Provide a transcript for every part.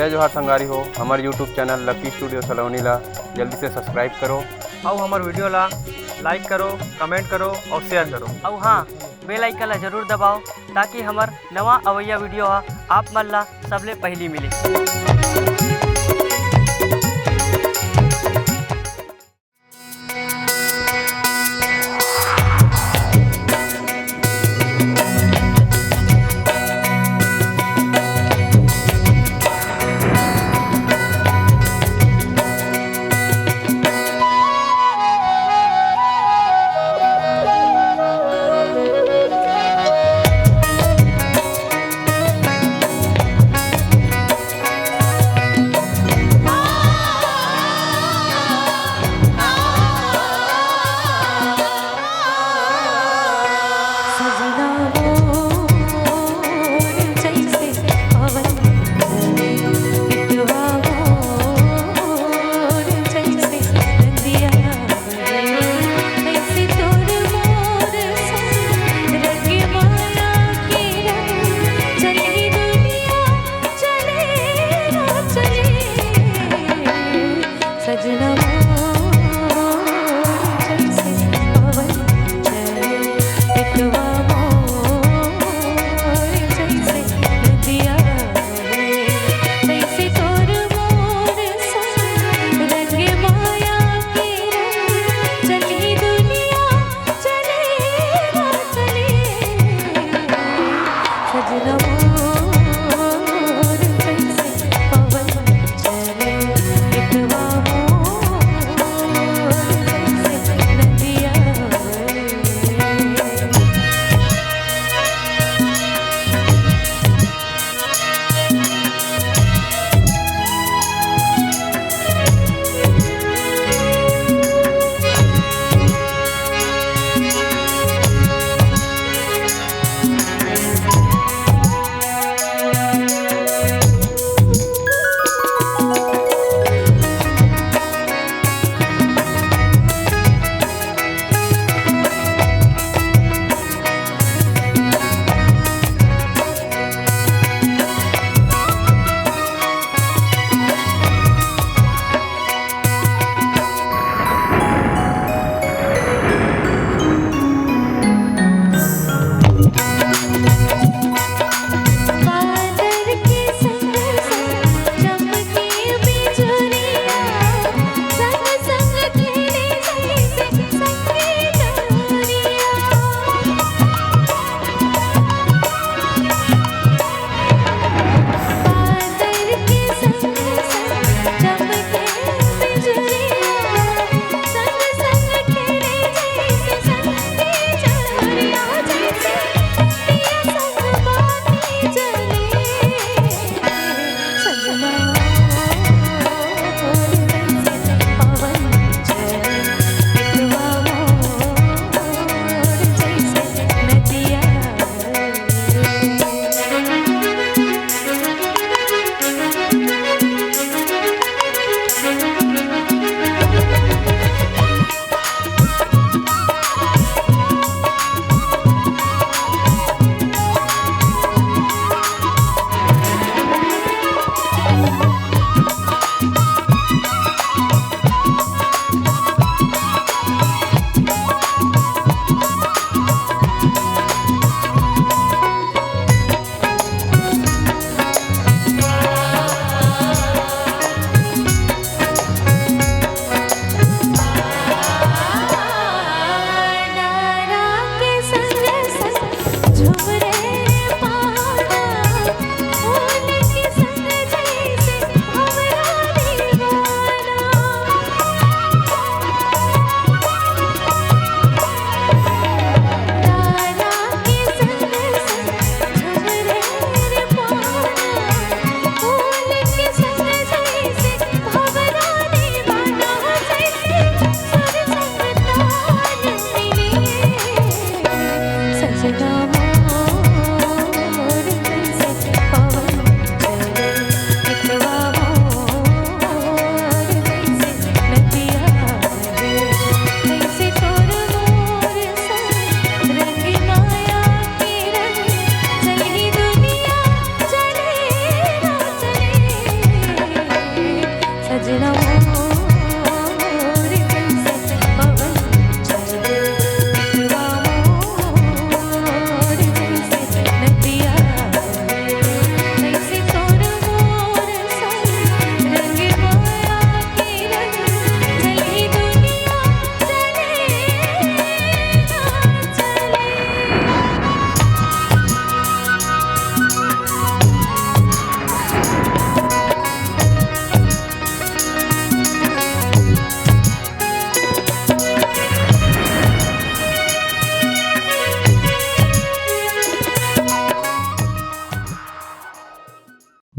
जय जोहार संगारी हो। हमारे यूट्यूब चैनल लकी स्टूडियो सलोनी ला जल्दी से सब्सक्राइब करो और हमारे वीडियो ला लाइक करो, कमेंट करो और शेयर करो। और हाँ, बेल आइकन ला जरूर दबाओ ताकि हमार नवा अवैया वीडियो आप मन ला सबले पहली मिले।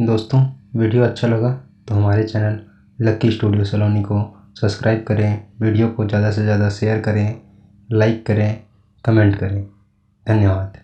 दोस्तों वीडियो अच्छा लगा तो हमारे चैनल लकी स्टूडियो सलोनी को सब्सक्राइब करें, वीडियो को ज़्यादा से ज़्यादा शेयर करें, लाइक करें, कमेंट करें। धन्यवाद।